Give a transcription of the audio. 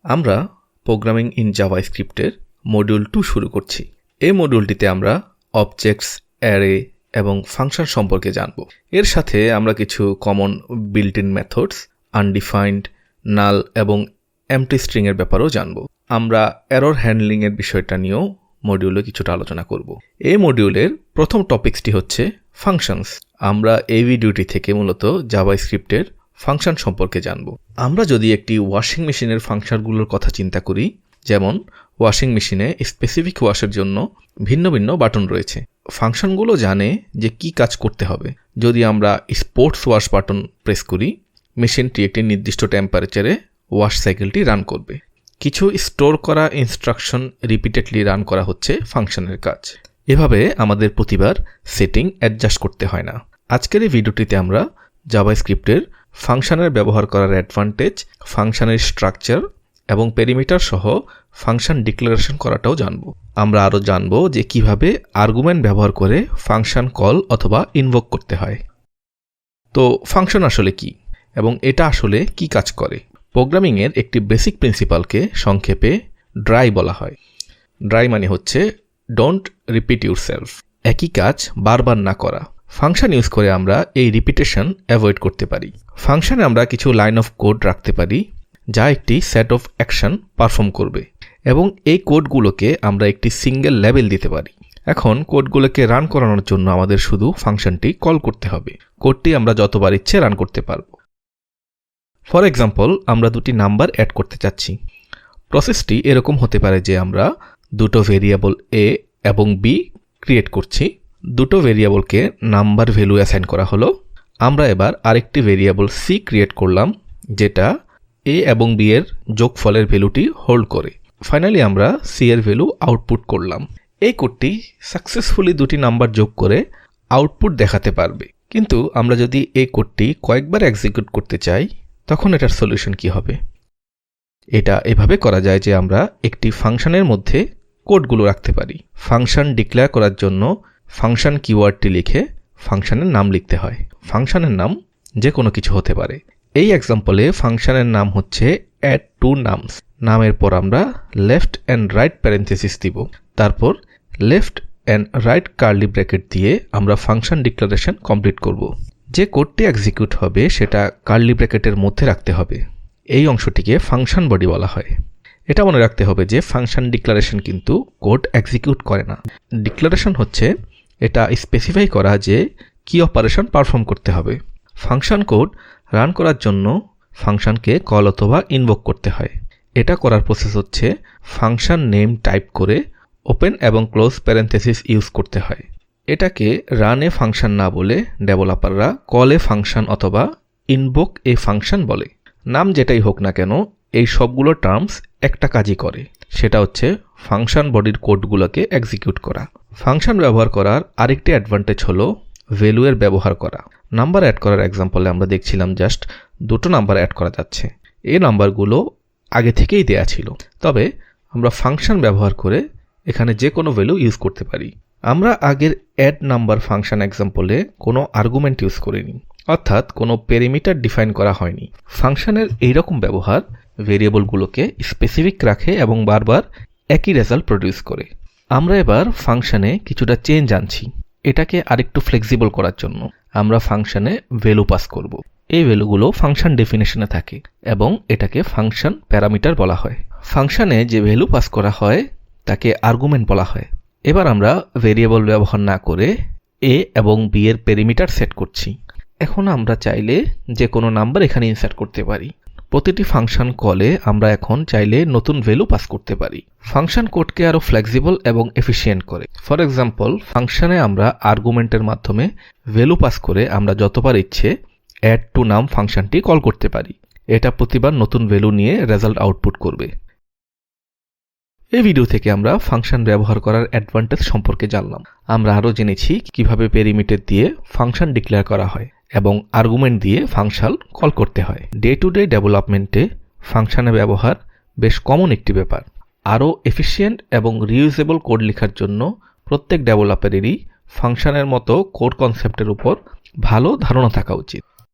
আমরা programming in জাভাস্ক্রিপ্টের module 2 শুরু করছি। এই মডিউলটিতে আমরা অবজেক্টস, অ্যারে এবং ফাংশন সম্পর্কে জানব। এর সাথে আমরা কিছু common built in methods, undefined, null এবং এমটি স্ট্রিং এর ব্যাপারেও জানব। আমরা এরর হ্যান্ডলিং এর বিষয়টা নিয়েও মডিউলে কিছুটা আলোচনা করব। এই মডিউলের প্রথম টপিকসটি হচ্ছে ফাংশনস। আমরা এই ভিডিওটি থেকে মূলত জাভাস্ক্রিপ্টের ফাংশন সম্পর্কে জানব। আমরা যদি একটি ওয়াশিং মেশিনের ফাংশনগুলোর কথা চিন্তা করি, যেমন ওয়াশিং মেশিনে স্পেসিফিক ওয়াশের জন্য ভিন্ন ভিন্ন বাটন রয়েছে। ফাংশনগুলো জানে যে কি কাজ করতে হবে। যদি আমরা স্পোর্টস ওয়াশ বাটন প্রেস করি, মেশিনটি একটি নির্দিষ্ট টেম্পারেচারে ওয়াশ সাইকেলটি রান করবে। কিছু স্টোর করা ইনস্ট্রাকশন রিপিটেডলি রান করা হচ্ছে ফাংশনের কাজ। এভাবে আমাদের প্রতিবার সেটিং অ্যাডজাস্ট করতে হয় না। আজকের এই ভিডিওটিতে আমরা জাভাস্ক্রিপ্টের ফাংশনের ব্যবহার করার অ্যাডভান্টেজ, ফাংশনের স্ট্রাকচার এবং পেরিমিটার সহ ফাংশন ডিক্লারেশন করাটাও জানব। আমরা আরও জানব যে কিভাবে আর্গুমেন্ট ব্যবহার করে ফাংশন কল অথবা ইনভোক করতে হয়। তো ফাংশন আসলে কি এবং এটা আসলে কি কাজ করে? প্রোগ্রামিংয়ের একটি বেসিক প্রিন্সিপালকে সংক্ষেপে ড্রাই বলা হয়। ড্রাই মানে হচ্ছে ডোন্ট রিপিট ইউরসেলফ, একই কাজ বারবার না করা। ফাংশন ইউজ করে আমরা এই রিপিটেশন অ্যাভয়েড করতে পারি। ফাংশনে আমরা কিছু লাইন অফ কোড রাখতে পারি যা একটি সেট অফ অ্যাকশন পারফর্ম করবে, এবং এই কোডগুলোকে আমরা একটি সিঙ্গেল লেবেল দিতে পারি। এখন কোডগুলোকে রান করানোর জন্য আমাদের শুধু ফাংশনটি কল করতে হবে। কোডটি আমরা যতবার ইচ্ছে রান করতে পারব। ফর এক্সাম্পল, আমরা দুটি নাম্বার অ্যাড করতে চাচ্ছি। প্রসেসটি এরকম হতে পারে যে আমরা দুটো ভেরিয়েবল এ এবং বি ক্রিয়েট করছি। দুটো ভেরিয়েবলকে নাম্বার ভ্যালু অ্যাসাইন করা হলো। আমরা এবার আরেকটি ভেরিয়েবল সি ক্রিয়েট করলাম, যেটা এ এবং বি এর যোগফলের ভ্যালুটি হোল্ড করে। ফাইনালি আমরা সি এর ভ্যালু আউটপুট করলাম। এই কোডটি সাকসেসফুলি দুটি নাম্বার যোগ করে আউটপুট দেখাতে পারবে। কিন্তু আমরা যদি এই কোডটি কয়েকবার এক্সিকিউট করতে চাই, তখন এটার সলিউশন কি হবে? এটা এভাবে করা যায় যে আমরা একটি ফাংশনের মধ্যে কোডগুলো রাখতে পারি। ফাংশন ডিক্লেয়ার করার জন্য ফাংশন কিওয়ার্ডটি লিখে ফাংশনের নাম লিখতে হয়। ফাংশনের নাম যে কোনো কিছু হতে পারে। এই এক্সাম্পলে ফাংশনের নাম হচ্ছে অ্যাড টু নামস। নামের পর আমরা লেফট অ্যান্ড রাইট প্যারেন্থেসিস দিব। তারপর left and right curly bracket দিয়ে আমরা ফাংশন ডিক্লারেশন কমপ্লিট করব। যে কোডটি এক্সিকিউট হবে সেটা কার্লি ব্র্যাকেটের মধ্যে রাখতে হবে। এই অংশটিকে ফাংশন বডি বলা হয়। এটা মনে রাখতে হবে যে ফাংশন ডিক্লারেশন কিন্তু কোড এক্সিকিউট করে না। ডিক্লারেশন হচ্ছে এটা স্পেসিফাই করা যে কি অপারেশন পারফর্ম করতে হবে। ফাংশন কোড রান করার জন্য ফাংশনকে কল অথবা ইনভোক করতে হয়। এটা করার প্রসেস হচ্ছে ফাংশন নেম টাইপ করে ওপেন এবং ক্লোজ প্যারেন্থেসিস ইউজ করতে হয়। এটাকে রান এ ফাংশন না বলে ডেভেলপাররা কল এ ফাংশন অথবা ইনভোক এ ফাংশন বলে। নাম যেটাই হোক না কেন, এই সবগুলো টার্মস একটা কাজই করে, সেটা হচ্ছে ফাংশন বডির কোডগুলোকে এক্সিকিউট করা। ফাংশন ব্যবহার করার আরেকটি অ্যাডভান্টেজ হলো ভ্যালু এর ব্যবহার করা। নাম্বার অ্যাড করার এক্সাম্পলে আমরা দেখছিলাম জাস্ট দুটো নাম্বার অ্যাড করা যাচ্ছে। এই নাম্বারগুলো আগে থেকেই দেয়া ছিল, তবে আমরা ফাংশন ব্যবহার করে এখানে যে কোনো ভ্যালু ইউজ করতে পারি। আমরা আগের অ্যাড নাম্বার ফাংশন এক্সাম্পলে কোনো আর্গুমেন্ট ইউজ করিনি, অর্থাৎ কোনো পেরিমিটার ডিফাইন করা হয়নি। ফাংশনের এইরকম ব্যবহার ভেরিয়েবলগুলোকে স্পেসিফিক রাখে এবং বারবার একই রেজাল্ট প্রডিউস করে। আমরা এবার ফাংশনে কিছুটা চেঞ্জ আনছি। এটাকে আরেকটু ফ্লেক্সিবল করার জন্য আমরা ফাংশনে ভ্যালু পাস করব। এই ভ্যালুগুলো ফাংশন ডেফিনেশনে থাকে এবং এটাকে ফাংশন প্যারামিটার বলা হয়। ফাংশনে যে ভ্যালু পাস করা হয় তাকে আর্গুমেন্ট বলা হয়। এবার আমরা ভেরিয়েবল ব্যবহার না করে এ এবং বি এর পেরিমিটার সেট করছি। এখন আমরা চাইলে যে কোনো নাম্বার এখানে ইনসার্ট করতে পারি। প্রতিটি ফাংশন কলে আমরা এখন চাইলে নতুন ভ্যালু পাস করতে পারি। ফাংশন কোডকে আরও ফ্লেক্সিবল এবং এফিশিয়েন্ট করে। ফর এক্সাম্পল, ফাংশনে আমরা আর্গুমেন্টের মাধ্যমে ভ্যালু পাস করে আমরা যতবার ইচ্ছে অ্যাড টু নাম ফাংশনটি কল করতে পারি। এটা প্রতিবার নতুন ভ্যালু নিয়ে রেজাল্ট আউটপুট করবে। এই ভিডিও থেকে আমরা ফাংশন ব্যবহার করার অ্যাডভান্টেজ সম্পর্কে জানলাম। আমরা আরও জেনেছি কিভাবে পেরিমিটার দিয়ে ফাংশন ডিক্লেয়ার করা হয় এবং আর্গুমেন্ট দিয়ে ফাংশন কল করতে হয়। ডে টু ডে ডেভেলপমেন্টে ফাংশনের ব্যবহার বেশ কমন একটি ব্যাপার। আরও এফিশিয়েন্ট এবং রিউজেবল কোড লেখার জন্য প্রত্যেক ডেভেলপারেরই ফাংশনের মতো কোড কনসেপ্টের উপর ভালো ধারণা থাকা উচিত।